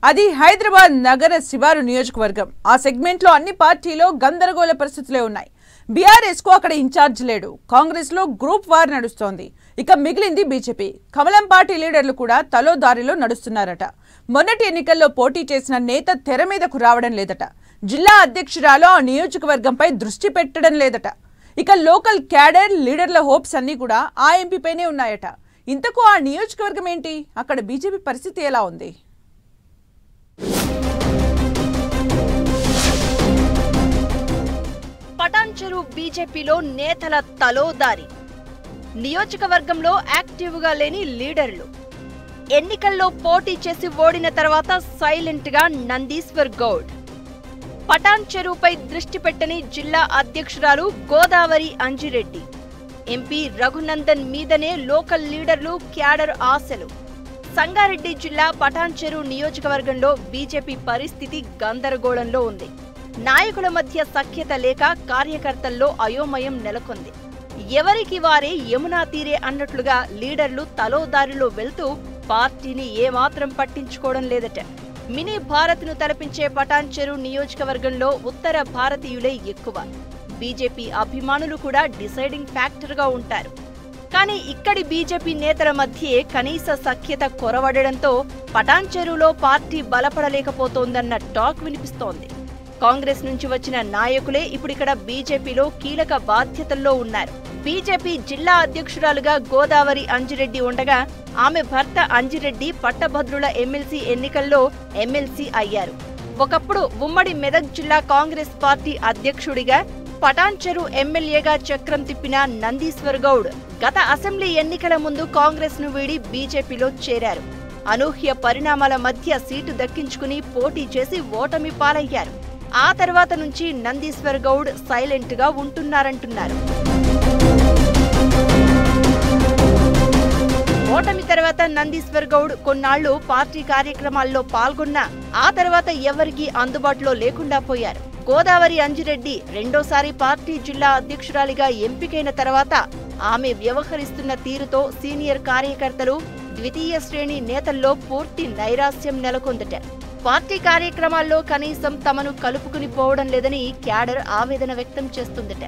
అది హైదరాబాద్ నగర శివారు నియోజకవర్గం. ఆ సెగ్మెంట్ లో అన్ని పార్టీలో గందరగోళ పరిస్థితులే ఉన్నాయి. బీఆర్ఎస్ కు అక్కడ ఇన్ఛార్జ్ లేడు. కాంగ్రెస్ లో గ్రూప్ వార్ నడుస్తోంది. ఇక మిగిలింది బీజేపీ. కమలం పార్టీ లీడర్లు కూడా తలో దారిలో నడుస్తున్నారట. మొన్నటి ఎన్నికల్లో పోటీ చేసిన నేత తెర మీదకు రావడం లేదట. జిల్లా అధ్యక్షురాలు ఆ నియోజకవర్గంపై దృష్టి పెట్టడం లేదట. ఇక లోకల్ క్యాడర్ లీడర్ల హోప్స్ అన్ని కూడా ఆ ఎంపీపైనే ఉన్నాయట. ఇంతకు ఆ నియోజకవర్గం ఏంటి? అక్కడ బీజేపీ పరిస్థితి ఎలా ఉంది? పటాన్చెరు బీజేపీలో నేతల తలోదారి. నియోజకవర్గంలో యాక్టివ్గా లేని లీడర్లు. ఎన్నికల్లో పోటీ చేసి ఓడిన తర్వాత సైలెంట్ గా నందీశ్వర్ గౌడ్. పటాన్చెరుపై దృష్టి పెట్టని జిల్లా అధ్యక్షురాలు గోదావరి అంజిరెడ్డి. ఎంపీ రఘునందన్ మీదనే లోకల్ లీడర్లు క్యాడర్ ఆశలు. సంగారెడ్డి జిల్లా పటాన్చెరు నియోజకవర్గంలో బీజేపీ పరిస్థితి గందరగోళంలో ఉంది. నాయకుల మధ్య సఖ్యత లేక కార్యకర్తల్లో అయోమయం నెలకొంది. ఎవరికి వారే యమునా తీరే అన్నట్లుగా లీడర్లు తలోదారిలో వెళ్తూ పార్టీని ఏమాత్రం పట్టించుకోవడం లేదట. మినీ భారత్ ను తలపించే పటాన్చెరు నియోజకవర్గంలో ఉత్తర భారతీయులే ఎక్కువ. బీజేపీ అభిమానులు కూడా డిసైడింగ్ ఫ్యాక్టర్ గా ఉంటారు. కానీ ఇక్కడి బీజేపీ నేతల మధ్యే కనీస సఖ్యత కొరవడడంతో పటాన్చెరులో పార్టీ బలపడలేకపోతోందన్న టాక్ వినిపిస్తోంది. కాంగ్రెస్ నుంచి వచ్చిన నాయకులే ఇప్పుడిక్కడ బీజేపీలో కీలక బాధ్యతల్లో ఉన్నారు. బీజేపీ జిల్లా అధ్యక్షురాలుగా గోదావరి అంజిరెడ్డి ఉండగా ఆమె భర్త అంజిరెడ్డి పట్టభద్రుల ఎమ్మెల్సీ ఎన్నికల్లో ఎమ్మెల్సీ అయ్యారు. ఒకప్పుడు ఉమ్మడి మెదక్ జిల్లా కాంగ్రెస్ పార్టీ అధ్యక్షుడిగా, పటాన్చెరు ఎమ్మెల్యేగా చక్రం తిప్పిన నందీశ్వర్ గౌడ్ గత అసెంబ్లీ ఎన్నికల ముందు కాంగ్రెస్ ను వీడి బీజేపీలో చేరారు. అనూహ్య పరిణామాల మధ్య సీటు దక్కించుకుని పోటీ చేసి ఓటమి పాలయ్యారు. ఆ తర్వాత నుంచి నందీశ్వర్ గౌడ్ సైలెంట్ గా ఉంటున్నారంటున్నారు. ఓటమి తర్వాత నందీశ్వర్ గౌడ్ కొన్నాళ్లు పార్టీ కార్యక్రమాల్లో పాల్గొన్నా ఆ తర్వాత ఎవరికీ అందుబాటులో లేకుండా పోయారు. గోదావరి అంజిరెడ్డి రెండోసారి పార్టీ జిల్లా అధ్యక్షురాలిగా ఎంపికైన తర్వాత ఆమె వ్యవహరిస్తున్న తీరుతో సీనియర్ కార్యకర్తలు, ద్వితీయ శ్రేణి నేతల్లో పూర్తి నైరాశ్యం నెలకొందట. పార్టీ కార్యక్రమాల్లో కనీసం తమను కలుపుకుని పోవడం లేదని క్యాడర్ ఆవేదన వ్యక్తం చేస్తుందట.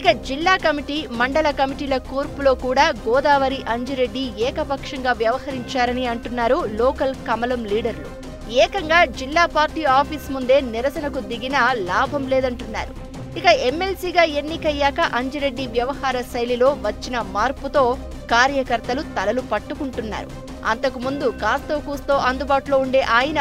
ఇక జిల్లా కమిటీ, మండల కమిటీల కూర్పులో కూడా గోదావరి అంజిరెడ్డి ఏకపక్షంగా వ్యవహరించారని అంటున్నారు లోకల్ కమలం లీడర్లు. ఏకంగా జిల్లా పార్టీ ఆఫీస్ ముందే నిరసనకు దిగినా లాభం లేదంటున్నారు. ఇక ఎమ్మెల్సీగా ఎన్నికయ్యాక అంజిరెడ్డి వ్యవహార శైలిలో వచ్చిన మార్పుతో కార్యకర్తలు తలలు పట్టుకుంటున్నారు. అంతకు ముందు కాస్తో కూస్తో అందుబాటులో ఉండే ఆయన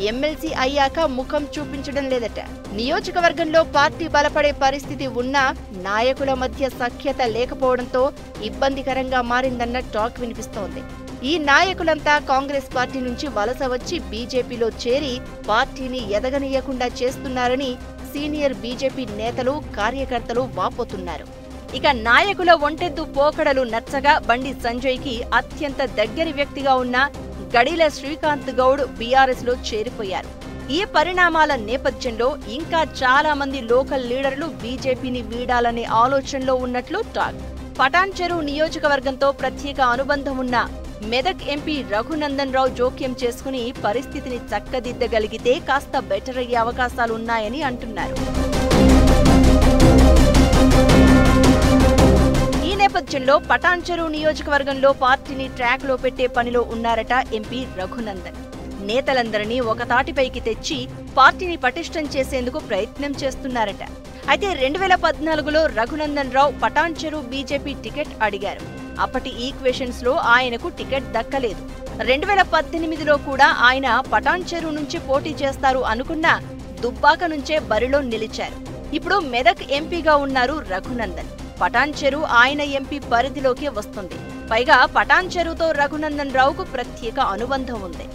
ఎమ్మెల్సీ అయ్యాక ముఖం చూపించడం లేదట. నియోజకవర్గంలో పార్టీ బలపడే పరిస్థితి ఉన్నా నాయకుల మధ్య సఖ్యత లేకపోవడంతో ఇబ్బందికరంగా మారిందన్న టాక్ వినిపిస్తోంది. ఈ నాయకులంతా కాంగ్రెస్ పార్టీ నుంచి వలస వచ్చి బీజేపీలో చేరి పార్టీని ఎదగనీయకుండా చేస్తున్నారని సీనియర్ బీజేపీ నేతలు, కార్యకర్తలు వాపోతున్నారు. ఇక నాయకుల ఒంటెద్దు పోకడలు నచ్చగా బండి సంజయ్ కి అత్యంత దగ్గరి వ్యక్తిగా ఉన్న గడిల శ్రీకాంత్ గౌడ్ బీఆర్ఎస్ లో చేరిపోయారు. ఈ పరిణామాల నేపథ్యంలో ఇంకా చాలా మంది లోకల్ లీడర్లు బీజేపీని వీడాలనే ఆలోచనలో ఉన్నట్లు టాక్. పటాన్చెరు నియోజకవర్గంతో ప్రత్యేక అనుబంధం ఉన్న మెదక్ ఎంపీ రఘునందన్ రావు జోక్యం చేసుకుని పరిస్థితిని చక్కదిద్దగలిగితే కాస్త బెటర్ అయ్యే అవకాశాలున్నాయని అంటున్నారు. ఈ నేపథ్యంలో పటాన్చెరు నియోజకవర్గంలో పార్టీని ట్రాక్ లో పెట్టే పనిలో ఉన్నారట ఎంపీ రఘునందన్. నేతలందరినీ ఒక తాటిపైకి తెచ్చి పార్టీని పటిష్టం చేసేందుకు ప్రయత్నం చేస్తున్నారట. అయితే 2014లో రఘునందన్ రావు పటాన్చెరు బీజేపీ టికెట్ అడిగారు. అప్పటి ఈక్వేషన్స్ లో ఆయనకు టికెట్ దక్కలేదు. 2018లో కూడా ఆయన పటాన్చెరు నుంచి పోటీ చేస్తారు అనుకున్నా దుబ్బాక నుంచే బరిలో నిలిచారు. ఇప్పుడు మెదక్ ఎంపీగా ఉన్నారు రఘునందన్. పటాన్చెరు ఆయన ఎంపీ పరిధిలోకి వస్తుంది. పైగా పటాన్చెరుతో రఘునందన్ రావుకు ప్రత్యేక అనుబంధం ఉంది.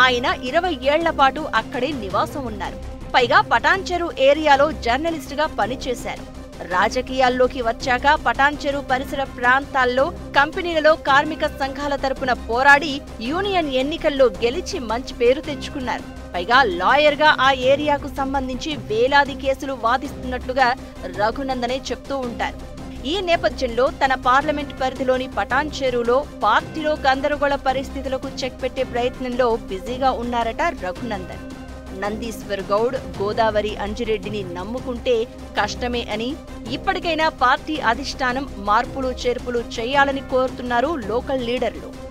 ఆయన 20 ఏళ్ల పాటు అక్కడే నివాసం ఉన్నారు. పైగా పటాన్చెరు ఏరియాలో జర్నలిస్ట్ గా పనిచేశారు. రాజకీయాల్లోకి వచ్చాక పటాన్చెరు పరిసర ప్రాంతాల్లో కంపెనీలలో కార్మిక సంఘాల తరపున పోరాడి యూనియన్ ఎన్నికల్లో గెలిచి మంచి పేరు తెచ్చుకున్నారు. పైగా లాయర్ గా ఆ ఏరియాకు సంబంధించి వేలాది కేసులు వాదిస్తున్నట్లుగా రఘునందనే చెప్తూ ఉంటారు. ఈ నేపథ్యంలో తన పార్లమెంట్ పరిధిలోని పటాన్ చెరువులో పార్టీలో గందరగోళ పరిస్థితులకు చెక్ పెట్టే ప్రయత్నంలో బిజీగా ఉన్నారట రఘునందన్. నందీశ్వర్ గౌడ్, గోదావరి అంజిరెడ్డిని నమ్ముకుంటే కష్టమే అని, ఇప్పటికైనా పార్టీ అధిష్టానం మార్పులు చేర్పులు చేయాలని కోరుతున్నారు లోకల్ లీడర్లు.